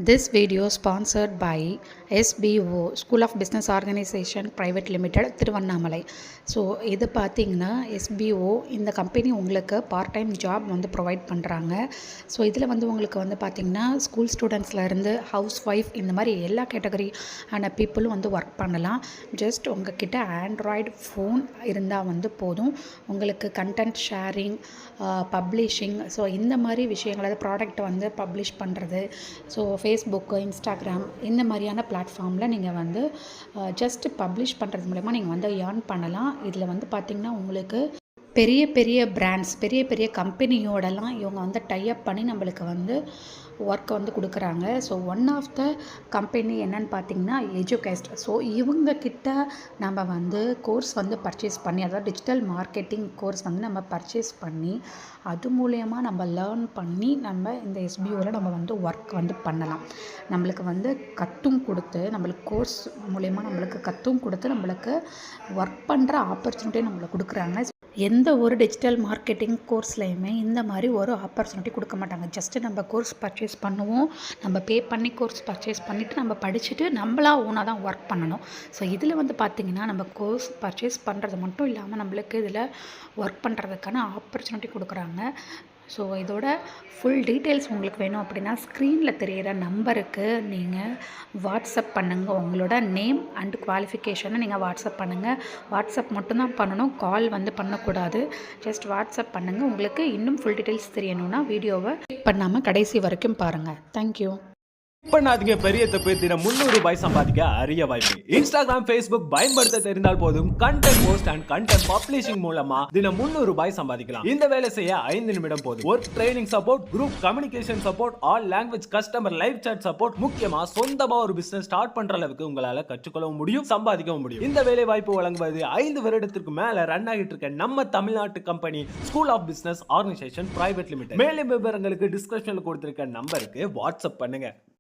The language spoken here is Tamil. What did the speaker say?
This video sponsored by SBO School of Business Organization Private Limited Tiruvannamalai. So இது பார்த்திங்கன்னா SBO இந்த கம்பெனி உங்களுக்கு பார்ட் டைம் ஜாப் வந்து ப்ரொவைட் பண்ணுறாங்க. ஸோ இதில் வந்து உங்களுக்கு வந்து பார்த்திங்கன்னா ஸ்கூல் ஸ்டூடெண்ட்ஸ்லேருந்து ஹவுஸ் ஒய்ஃப் இந்த மாதிரி எல்லா கேட்டகரி ஆன பீப்புளும் வந்து ஒர்க் பண்ணலாம். ஜஸ்ட் உங்ககிட்ட ஆண்ட்ராய்டு ஃபோன் இருந்தால் வந்து போதும். உங்களுக்கு கண்டென்ட் ஷேரிங், பப்ளிஷிங், ஸோ இந்த மாதிரி விஷயங்கள், அதாவது ப்ராடக்ட்டை வந்து பப்ளிஷ் பண்ணுறது, ஸோ ஃபேஸ்புக்கு, இன்ஸ்டாகிராம் இந்த மாதிரியான பிளாட்ஃபார்மில் நீங்கள் வந்து ஜஸ்ட் பப்ளிஷ் பண்ணுறது மூலமா நீங்கள் வந்து ஏர்ன் பண்ணலாம். இதில் வந்து பார்த்திங்கன்னா உங்களுக்கு பெரிய பெரிய பிராண்ட்ஸ், பெரிய பெரிய கம்பெனியோடலாம் இவங்க வந்து டைப் பண்ணி நம்மளுக்கு வந்து ஒர்க்கை வந்து கொடுக்குறாங்க. So one of the company என்னன்னு பார்த்திங்கன்னா எஜுகேஸ்ட். ஸோ இவங்கக்கிட்ட நம்ம வந்து கோர்ஸ் வந்து பர்ச்சேஸ் பண்ணி, அதாவது டிஜிட்டல் மார்க்கெட்டிங் கோர்ஸ் வந்து நம்ம பர்ச்சேஸ் பண்ணி அது மூலயமா நம்ம லேர்ன் பண்ணி நம்ம இந்த SBOவில் நம்ம வந்து ஒர்க் வந்து பண்ணலாம். நம்மளுக்கு வந்து கற்றும் கொடுத்து, நம்மளுக்கு கோர்ஸ் மூலயமா நம்மளுக்கு கற்றும் கொடுத்து நம்மளுக்கு ஒர்க் பண்ணுற ஆப்பர்ச்சுனிட்டியை நம்மளுக்கு கொடுக்குறாங்க. எந்த ஒரு டிஜிட்டல் மார்க்கெட்டிங் கோர்ஸ்லையுமே இந்த மாதிரி ஒரு ஆப்பர்ச்சுனிட்டி கொடுக்க மாட்டாங்க. ஜஸ்ட்டு நம்ம கோர்ஸ் பர்ச்சேஸ் பண்ணுவோம், நம்ம பே பண்ணி கோர்ஸ் பர்ச்சேஸ் பண்ணிவிட்டு நம்ம படிச்சுட்டு நம்மளா ஓனாக தான் ஒர்க் பண்ணணும். ஸோ இதில் வந்து பார்த்திங்கன்னா நம்ம கோர்ஸ் பர்ச்சேஸ் பண்ணுறது மட்டும் இல்லாமல் நம்மளுக்கு இதில் ஒர்க் பண்ணுறதுக்கான ஆப்பர்ச்சுனிட்டி கொடுக்குறாங்க. ஸோ இதோட ஃபுல் டீட்டெயில்ஸ் உங்களுக்கு வேணும் அப்படின்னா ஸ்க்ரீனில் தெரிகிற நம்பருக்கு நீங்கள் வாட்ஸ்அப் பண்ணுங்கள். உங்களோட நேம் அண்ட் குவாலிஃபிகேஷனை நீங்கள் வாட்ஸ்அப் பண்ணுங்கள். வாட்ஸ்அப் மட்டும்தான் பண்ணணும், கால் வந்து பண்ணக்கூடாது. ஜஸ்ட் வாட்ஸ்அப் பண்ணுங்கள். உங்களுக்கு இன்னும் ஃபுல் டீட்டெயில்ஸ் தெரியணும்னா வீடியோவை கிளிக் பண்ணாமல் கடைசி வரைக்கும் பாருங்கள். தேங்க்யூ. பண்ணாதீங்க பெரிய தப்பு. தினம் 300 ரூபாய் சம்பாதிக்க அரிய வாய்ப்பு. இன்ஸ்டாகிராம், ஃபேஸ்புக் பயன்படுத்த தெரிந்தால் போதும். Content post and content publishing மூலமா தினம் 300 ரூபாய் சம்பாதிக்கலாம். இந்த வேலை செய்ய 5 நிமிடம் போதும். Work training support, group communication support, all language customer live chat support, முக்கியமா சொந்தமா ஒரு பிசினஸ் ஸ்டார்ட் பண்ற அளவுக்கு உங்களால கற்றுக்கொள்ளவும் முடியும், சம்பாதிக்கவும் முடியும். இந்த வேலை வாய்ப்பு வழங்குவது 5 வருடத்திற்கு மேல ரன் ஆகிட்டு இருக்க நம்ம தமிழ்நாட்டு company school of business organisation private limited. மேலும் விவரங்களுக்கு டிஸ்கிரிப்ஷன்ல கொடுத்திருக்க நம்பருக்கு வாட்ஸ்அப் பண்ணுங்க.